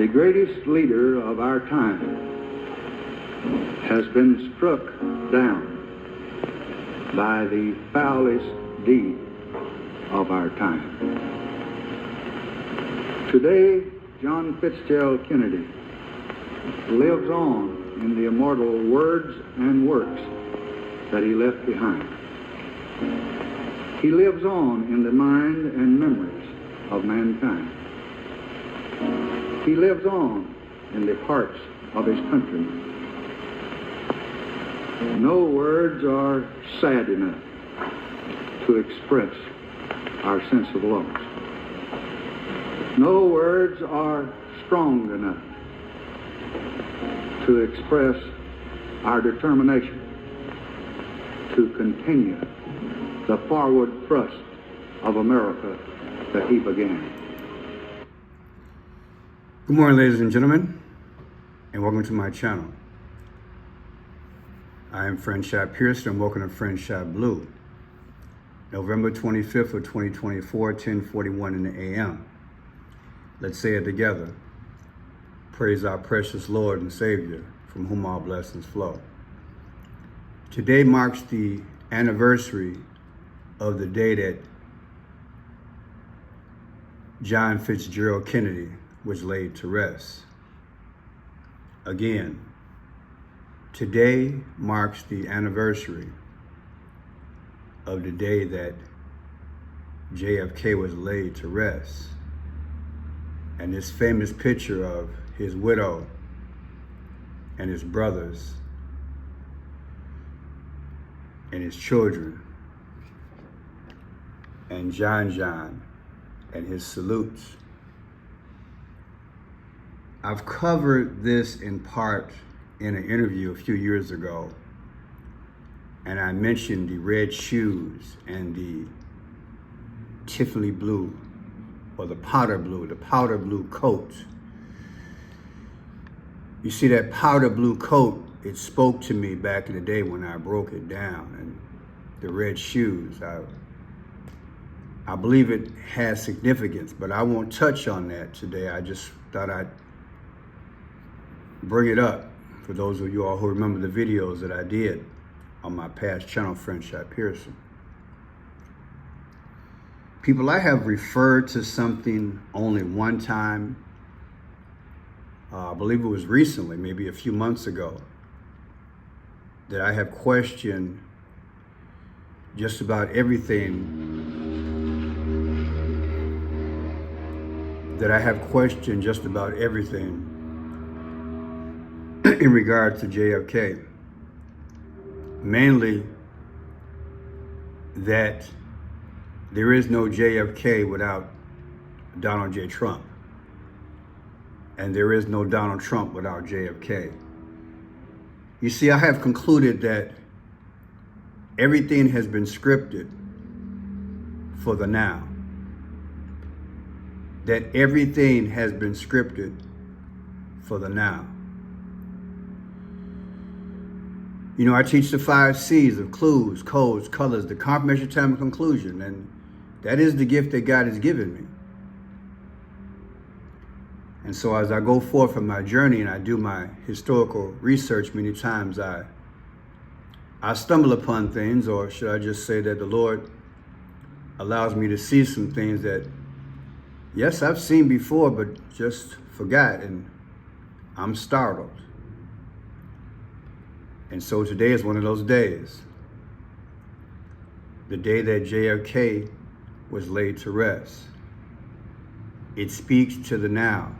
The greatest leader of our time has been struck down by the foulest deed of our time. Today, John Fitzgerald Kennedy lives on in the immortal words and works that he left behind. He lives on in the mind and memories of mankind. He lives on in the hearts of his countrymen. No words are sad enough to express our sense of loss. No words are strong enough to express our determination to continue the forward thrust of America that he began. Good morning, ladies and gentlemen, and welcome to my channel. I am Friend Shad Pearson, and welcome to Friend Shad Blue. November 25th of 2024, 10:41 in the a.m. Let's say it together. Praise our precious Lord and Savior, from whom all blessings flow. Today marks the anniversary of the day that John Fitzgerald Kennedy was laid to rest. Again, today marks the anniversary of the day that JFK was laid to rest. And this famous picture of his widow and his brothers and his children and John and his salutes. I've covered this in part in an interview a few years ago, and I mentioned the red shoes and the Tiffany blue, or the powder blue coat. You see, that powder blue coat, it spoke to me back in the day when I broke it down. And the red shoes, I believe it has significance, but I won't touch on that today. I just thought I'd bring it up for those of you all who remember the videos that I did on my past channel, Friend Shad Pearson. People, I have referred to something only one time. I believe it was recently, maybe a few months ago, that I have questioned just about everything. In regard to JFK. Mainly that there is no JFK without Donald J. Trump. And there is no Donald Trump without JFK. You see, I have concluded that everything has been scripted for the now. That everything has been scripted for the now. You know, I teach the 5 C's of clues, codes, colors, the confirmation, time, and conclusion. And that is the gift that God has given me. And so as I go forth on my journey and I do my historical research, many times I stumble upon things, or should I just say that the Lord allows me to see some things that, yes, I've seen before, but just forgot, and I'm startled. And so today is one of those days. The day that JFK was laid to rest. It speaks to the now.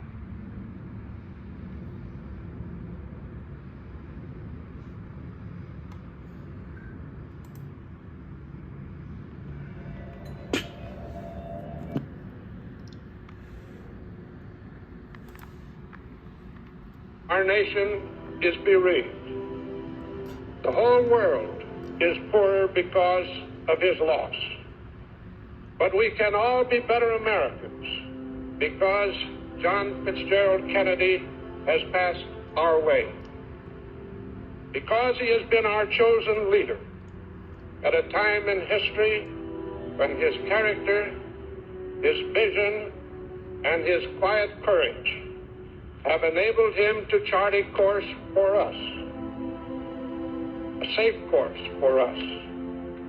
Our nation is bereaved. The whole world is poorer because of his loss. But we can all be better Americans because John Fitzgerald Kennedy has passed our way. Because he has been our chosen leader at a time in history when his character, his vision, and his quiet courage have enabled him to chart a course for us, a safe course for us,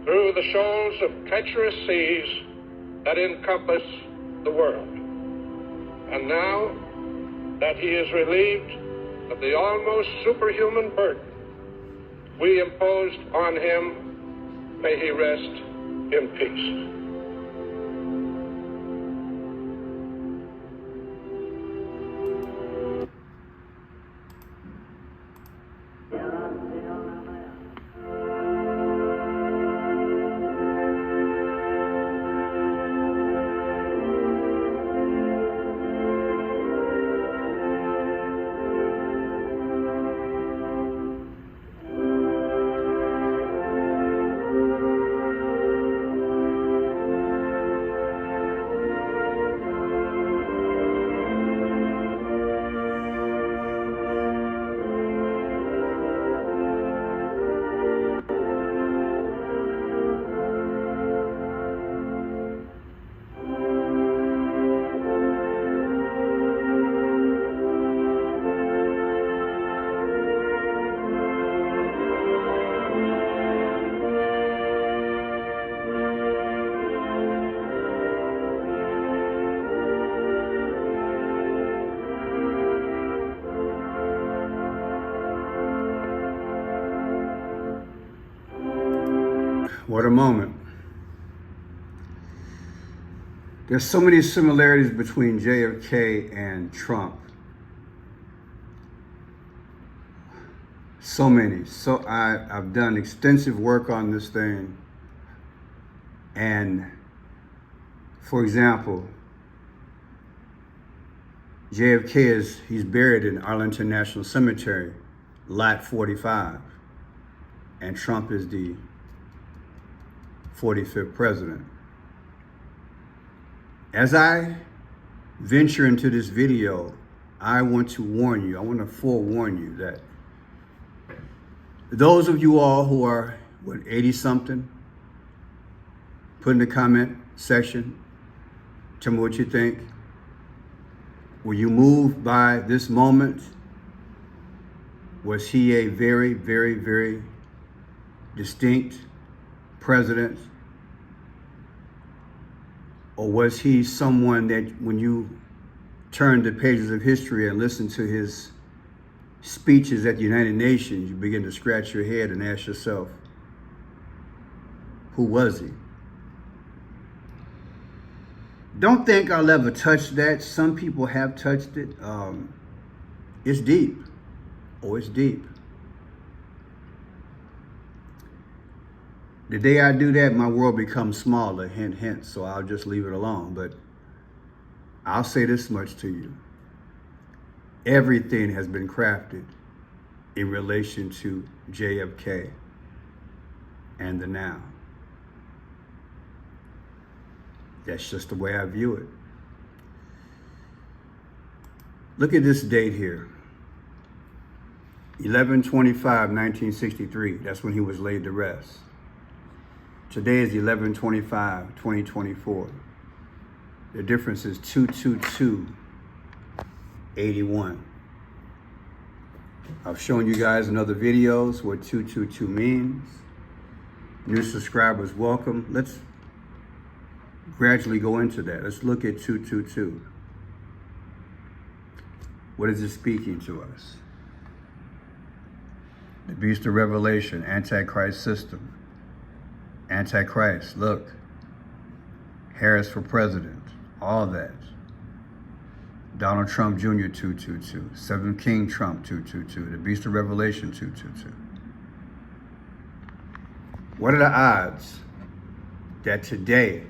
through the shoals of treacherous seas that encompass the world. And now that he is relieved of the almost superhuman burden we imposed on him, may he rest in peace. What a moment. There's so many similarities between JFK and Trump. So many. So I've done extensive work on this thing. And for example, JFK he's buried in Arlington National Cemetery, Lot 45. And Trump is the 45th president. As I venture into this video, I want to warn you, I want to forewarn you that those of you all who are, 80 something, put in the comment section, tell me what you think. Were you moved by this moment? Was he a very, very, very distinct president? Or was he someone that when you turn the pages of history and listen to his speeches at the United Nations, you begin to scratch your head and ask yourself, who was he? Don't think I'll ever touch that. Some people have touched it. It's deep. Oh, it's deep. The day I do that, my world becomes smaller, hint, hint, so I'll just leave it alone. But I'll say this much to you. Everything has been crafted in relation to JFK and the now. That's just the way I view it. Look at this date here. 11/25/1963. That's when he was laid to rest. Today is 11/25/2024. The difference is 222/81. I've shown you guys in other videos what 222 means. New subscribers, welcome. Let's gradually go into that. Let's look at 222. What is it speaking to us? The beast of Revelation, Antichrist system. Antichrist, look. Harris for president, all that. Donald Trump Jr. 222. Seventh King Trump 222. The beast of Revelation 222. What are the odds that today,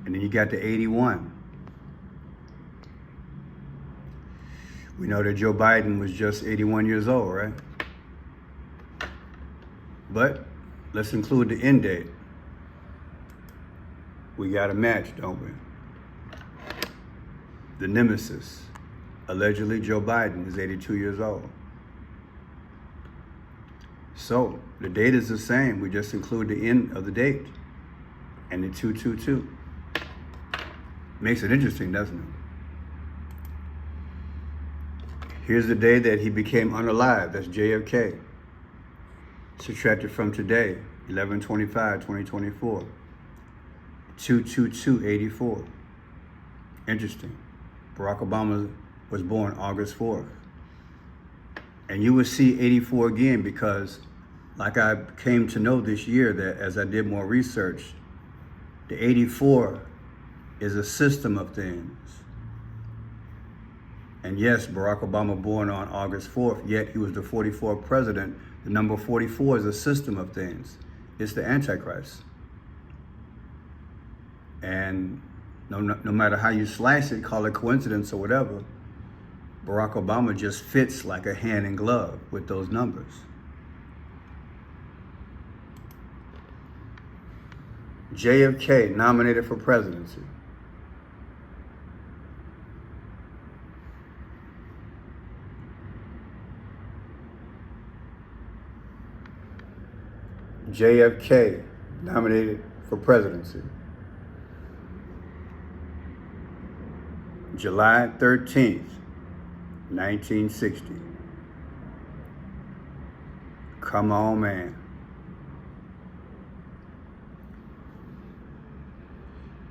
and then you got the 81. We know that Joe Biden was just 81 years old, right? But let's include the end date. We got a match, don't we? The nemesis, allegedly Joe Biden, is 82 years old. So the date is the same. We just include the end of the date and the 222. Makes it interesting, doesn't it? Here's the day that he became unalive. That's JFK. Subtracted from today, 11/25/2024, 2/22/84. Interesting. Barack Obama was born August 4th. And you will see 84 again because, like I came to know this year, that as I did more research, the 84 is a system of things. And yes, Barack Obama born on August 4th, yet he was the 44th president. The number 44 is a system of things. It's the Antichrist. And no matter how you slice it, call it coincidence or whatever, Barack Obama just fits like a hand in glove with those numbers. JFK nominated for presidency. JFK nominated for presidency. July 13th, 1960. Come on, man.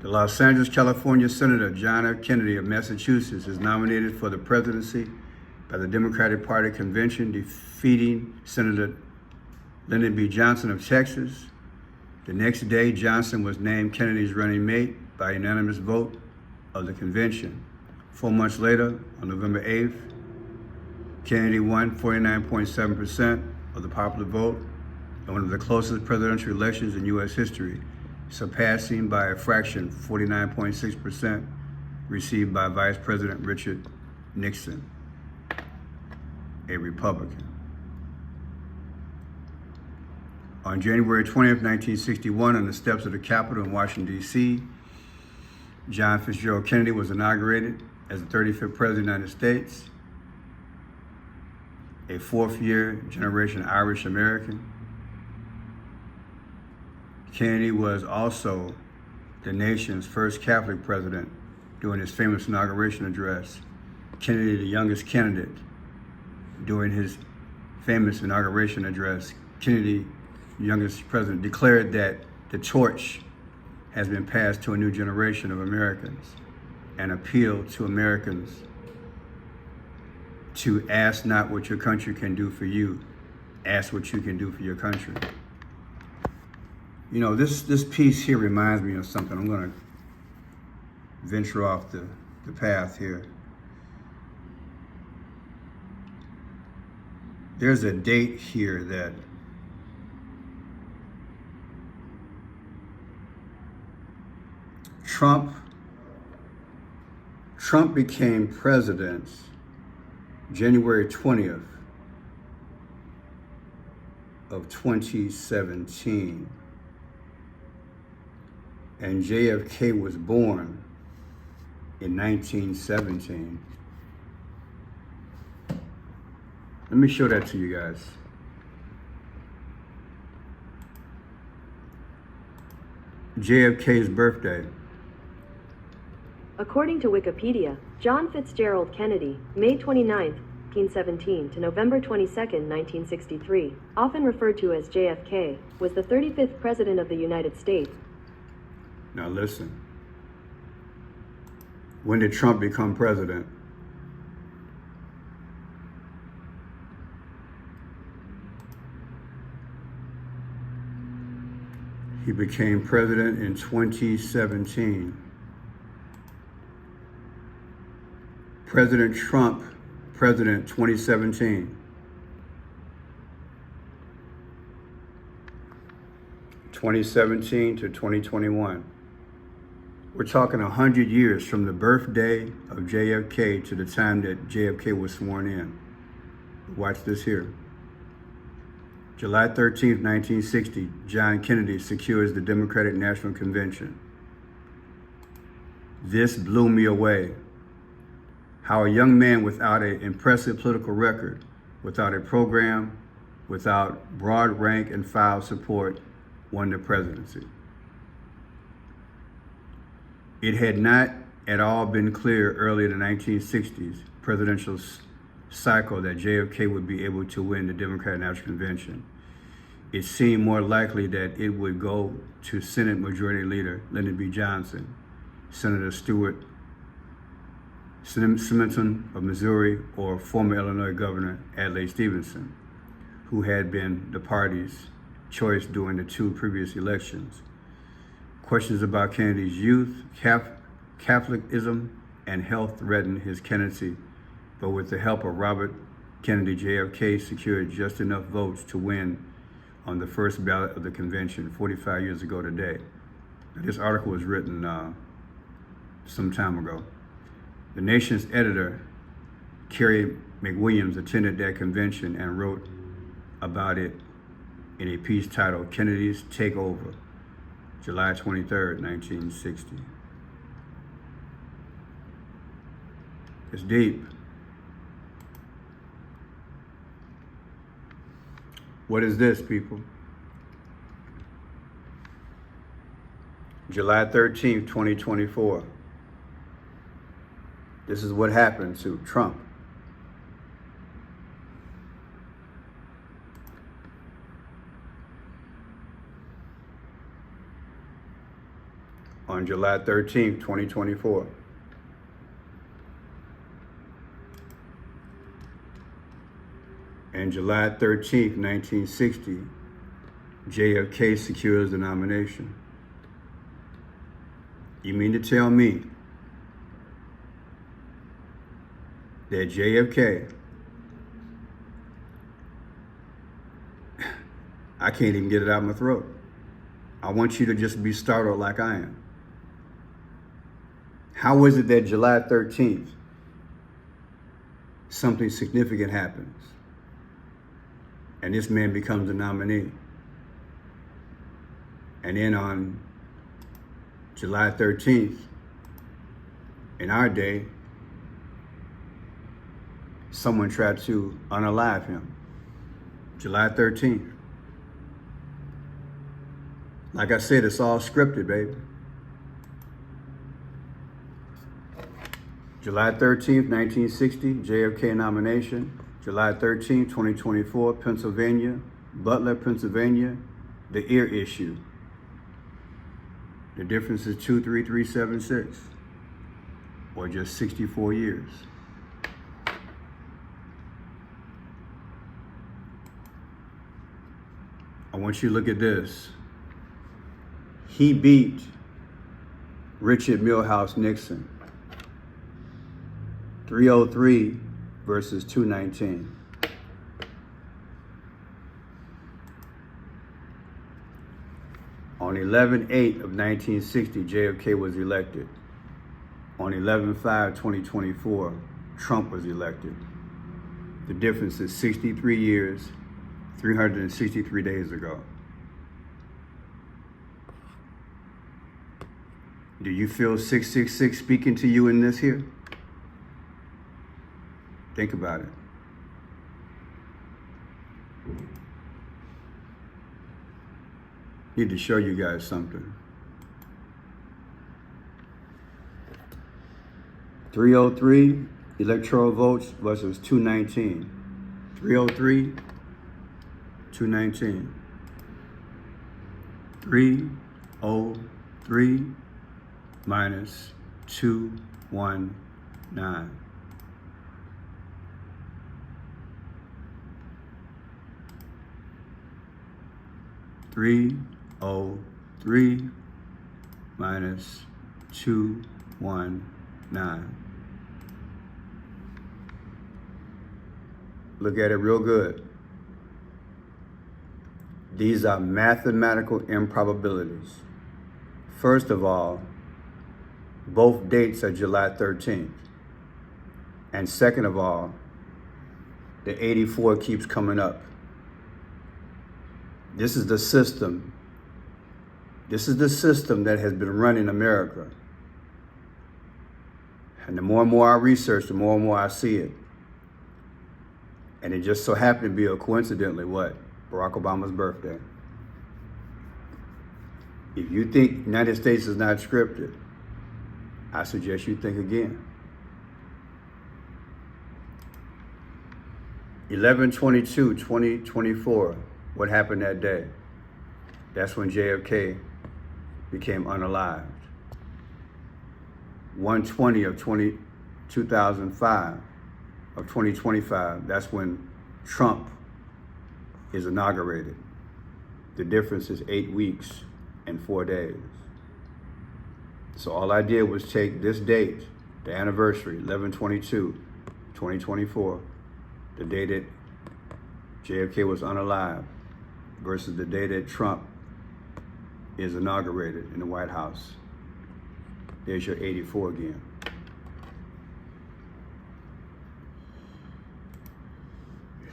The Los Angeles, California Senator John F. Kennedy of Massachusetts is nominated for the presidency by the Democratic Party convention, defeating Senator Lyndon B. Johnson of Texas. The next day, Johnson was named Kennedy's running mate by unanimous vote of the convention. 4 months later, on November 8th, Kennedy won 49.7% of the popular vote in one of the closest presidential elections in U.S. history, surpassing by a fraction 49.6% received by Vice President Richard Nixon, a Republican. On January 20th, 1961, on the steps of the Capitol in Washington, D.C., John Fitzgerald Kennedy was inaugurated as the 35th President of the United States, a fourth-year generation Irish American. Kennedy was also the nation's first Catholic president during his famous inauguration address. Kennedy, the youngest candidate, during his famous inauguration address, Kennedy, the youngest president, declared that the torch has been passed to a new generation of Americans and appealed to Americans to ask not what your country can do for you, ask what you can do for your country. You know, this piece here reminds me of something. I'm gonna venture off the path here. There's a date here that Trump became president January 20th of 2017, and JFK was born in 1917. Let me show that to you guys. JFK's birthday. According to Wikipedia, John Fitzgerald Kennedy, May 29, 1917 to November 22, 1963, often referred to as JFK, was the 35th President of the United States. Now listen. When did Trump become president? He became president in 2017. President Trump, president 2017. 2017 to 2021. We're talking 100 years from the birthday of JFK to the time that JFK was sworn in. Watch this here. July 13th, 1960, John Kennedy secures the Democratic National Convention. This blew me away. How a young man without an impressive political record, without a program, without broad rank and file support, won the presidency. It had not at all been clear early in the 1960s presidential cycle that JFK would be able to win the Democratic National Convention, it seemed more likely that it would go to Senate Majority Leader Lyndon B. Johnson, Senator Stewart Simonton of Missouri, or former Illinois Governor Adlai Stevenson, who had been the party's choice during the two previous elections. Questions about Kennedy's youth, Catholicism, and health threatened his candidacy, but with the help of Robert Kennedy, JFK secured just enough votes to win on the first ballot of the convention 45 years ago today. Now, this article was written some time ago. The Nation's editor, Kerry McWilliams, attended that convention and wrote about it in a piece titled Kennedy's Takeover, July 23rd, 1960. It's deep. What is this, people? July 13th, 2024. This is what happened to Trump. On July 13th, 2024. And July 13th, 1960, JFK secures the nomination. You mean to tell me that JFK, I can't even get it out of my throat. I want you to just be startled like I am. How is it that July 13th, something significant happens and this man becomes the nominee? And then on July 13th, in our day, someone tried to unalive him. July 13th. Like I said, it's all scripted, baby. July 13th, 1960, JFK nomination. July 13th, 2024, Pennsylvania, Butler, Pennsylvania, the ear issue. The difference is 23376, or just 64 years. I want you to look at this. He beat Richard Milhouse Nixon, 303 versus 219. On 11/8 of 1960, JFK was elected. On 11/5/2024, Trump was elected. The difference is 63 years, 363 days ago. Do you feel 666 speaking to you in this here? Think about it. Need to show you guys something. 303 electoral votes versus 219. 303, 219. 303 minus 219. Three 03 minus 219. Look at it real good. These are mathematical improbabilities. First of all, both dates are July 13th. And second of all, the 84 keeps coming up. This is the system. This is the system that has been running America. And the more and more I research, the more and more I see it. And it just so happened to be coincidentally what? Barack Obama's birthday. If you think the United States is not scripted, I suggest you think again. 11/22/2024, what happened that day? That's when JFK became unalived. 1/20 of 2005 of 2025, that's when Trump is inaugurated. The difference is 8 weeks and 4 days. So all I did was take this date, the anniversary, 11/22/2024, the day that JFK was unalive, versus the day that Trump is inaugurated in the White House. There's your 84 again.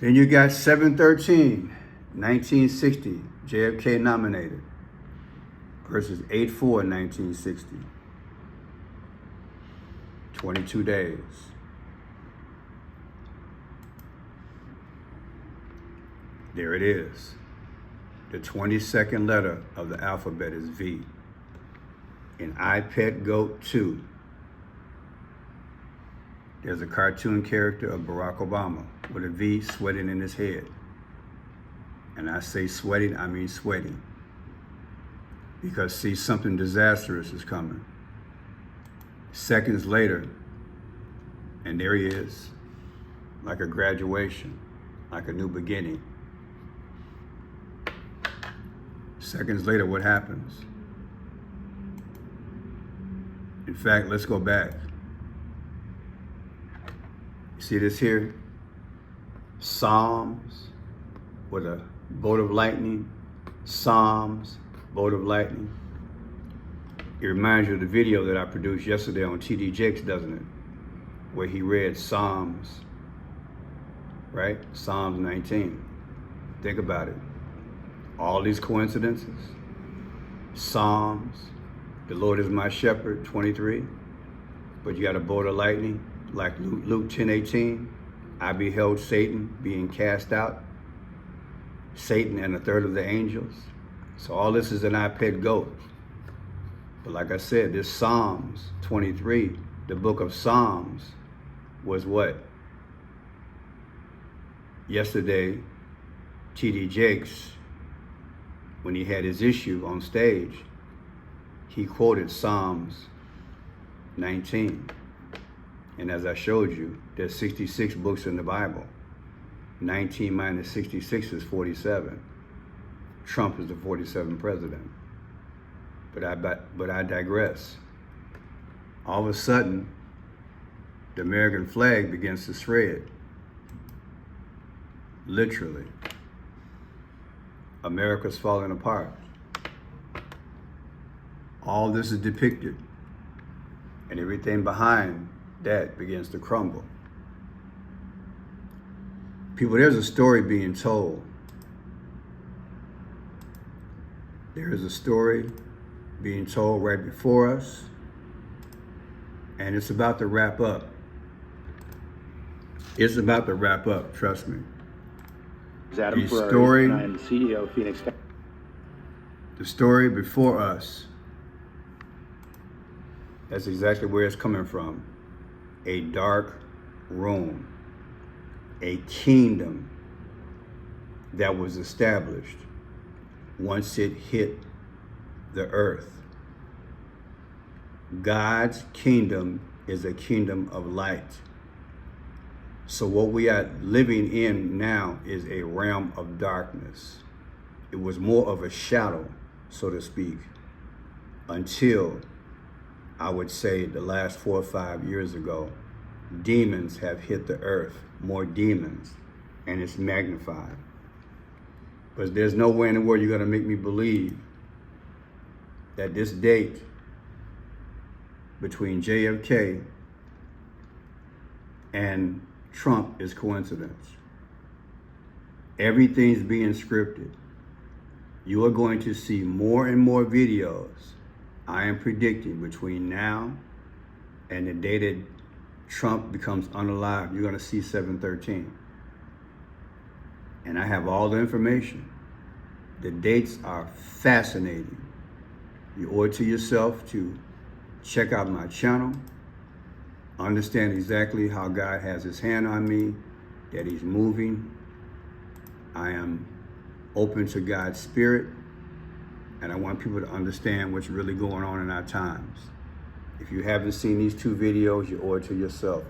Then you got 7/13/1960, JFK nominated, versus 8/4/1960. 22 days. There it is. The 22nd letter of the alphabet is V. In iPet Goat 2, there's a cartoon character of Barack Obama with a V sweating in his head. And I say sweating, I mean sweating. Because see, something disastrous is coming. Seconds later, and there he is, like a graduation, like a new beginning. Seconds later, what happens? In fact, let's go back. See this here? Psalms with a bolt of lightning. Psalms, bolt of lightning. It reminds you of the video that I produced yesterday on T.D. Jakes, doesn't it? Where he read Psalms, right? Psalms 19. Think about it. All these coincidences. Psalms, the Lord is my shepherd, 23. But you got a bolt of lightning, like Luke 10:18. I beheld Satan being cast out. Satan and a third of the angels. So all this is an iPet Goat. But like I said, this Psalms 23, the book of Psalms, was what? Yesterday, T.D. Jakes, when he had his issue on stage, he quoted Psalms 19. And as I showed you, there's 66 books in the Bible. 19 minus 66 is 47. Trump is the 47th president. But I digress. All of a sudden, the American flag begins to shred. Literally. America's falling apart. All this is depicted, and everything behind that begins to crumble. People, there's a story being told. There is a story being told right before us, and it's about to wrap up. It's about to wrap up, trust me. Adam The Ferrari, story- and I am the CEO of Phoenix. The story before us, that's exactly where it's coming from. A dark room, a kingdom that was established once it hit the earth. God's kingdom is a kingdom of light. So what we are living in now is a realm of darkness. It was more of a shadow, so to speak, until I would say the last 4 or 5 years ago, demons have hit the earth, more demons, and it's magnified. But there's no way in the world you're gonna make me believe that this date between JFK and Trump is coincidence. Everything's being scripted. You are going to see more and more videos, I am predicting, between now and the day that Trump becomes unalive. You're gonna see 7/13. And I have all the information. The dates are fascinating. You owe it to yourself to check out my channel, understand exactly how God has his hand on me, that he's moving. I am open to God's spirit, and I want people to understand what's really going on in our times. If you haven't seen these 2 videos, you owe it to yourself.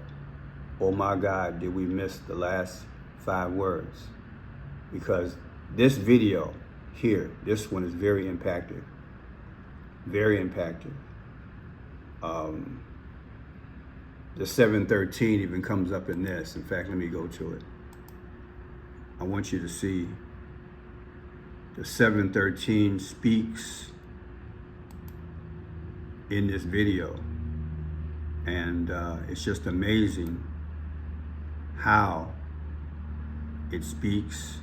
Oh my God, did we miss the last 5 words? Because this video here, this one is very impactful. Very impactful. The 713 even comes up in this. In fact, let me go to it. I want you to see the 713 speaks in this video. And it's just amazing how it speaks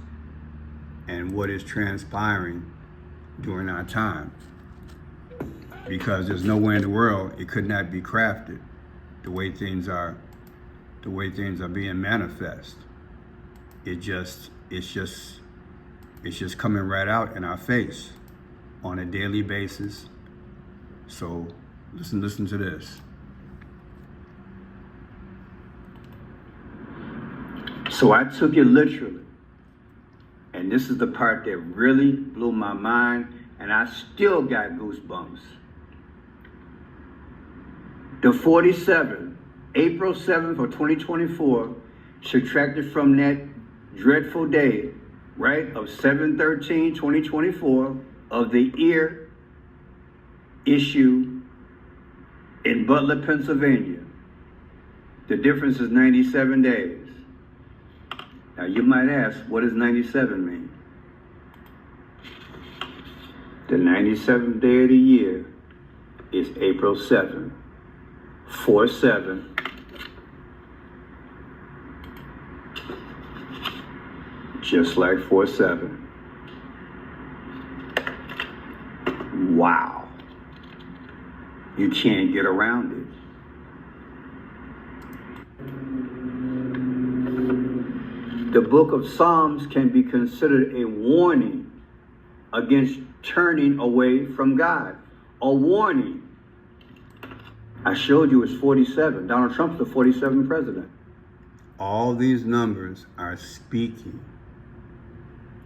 and what is transpiring during our time. Because there's nowhere in the world it could not be crafted the way things are being manifest. It's just coming right out in our face on a daily basis. So listen to this. So I took it literally. And this is the part that really blew my mind, and I still got goosebumps. The 47, April 7th of 2024, subtracted from that dreadful day, right, of 7/13/2024, of the year issue in Butler, Pennsylvania. The difference is 97 days. Now you might ask, what does 97 mean? The 97th day of the year is April 7th. 4/7. Just like 4/7. Wow. You can't get around it. The book of Psalms can be considered a warning against turning away from God. A warning. I showed you it's 47. Donald Trump's the 47th president. All these numbers are speaking.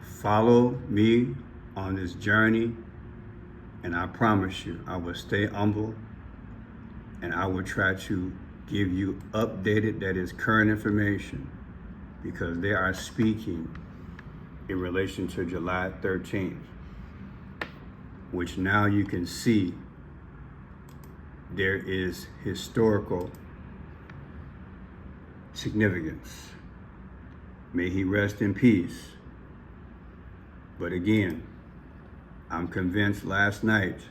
Follow me on this journey, and I promise you, I will stay humble, and I will try to give you updated, that is current information, because they are speaking in relation to July 13th, which now you can see there is historical significance. May he rest in peace. But again, I'm convinced last night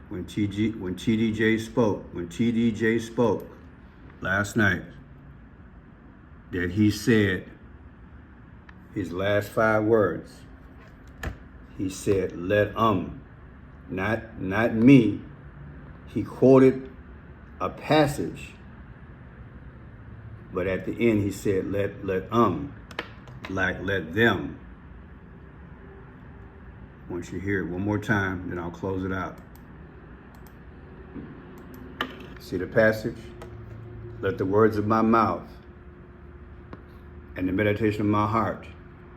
when TDJ spoke last night, that he said his last 5 words. He said, not me. He quoted a passage, but at the end he said, let them. I want you to hear it one more time, then I'll close it out. See the passage? Let the words of my mouth and the meditation of my heart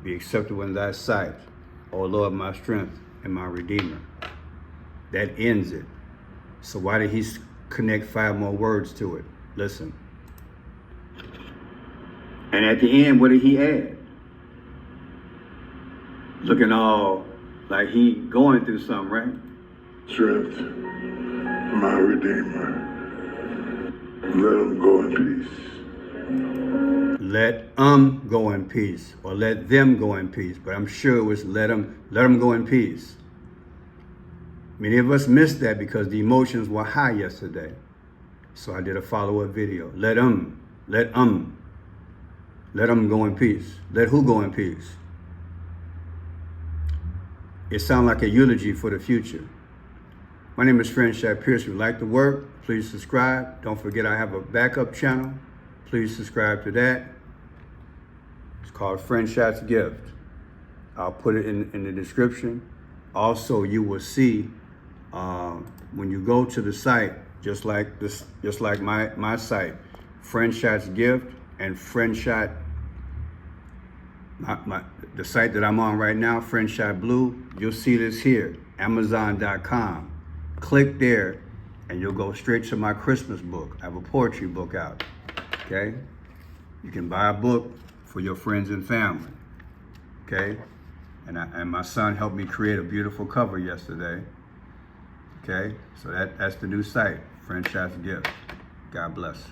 be acceptable in thy sight, O Lord, my strength and my redeemer. That ends it. So why did he connect 5 more words to it? Listen. And at the end, what did he add? Looking all like he going through something, right? Strength, my Redeemer. Let him go in peace. Let go in peace, or let them go in peace. But I'm sure it was let them go in peace. Many of us missed that because the emotions were high yesterday. So I did a follow-up video. Let them go in peace. Let who go in peace? It sounds like a eulogy for the future. My name is Friendship Pierce. If you like the work, please subscribe. Don't forget I have a backup channel. Please subscribe to that. It's called Friendship's Gift. I'll put it in the description. Also, you will see when you go to the site, just like my site, Friendship's Gift and Friendship The site that I'm on right now, Friendship Blue, you'll see this here, Amazon.com. Click there and you'll go straight to my Christmas book. I have a poetry book out, okay? You can buy a book for your friends and family, okay? And my son helped me create a beautiful cover yesterday, okay? So that's the new site, Friendship's Gift. God bless.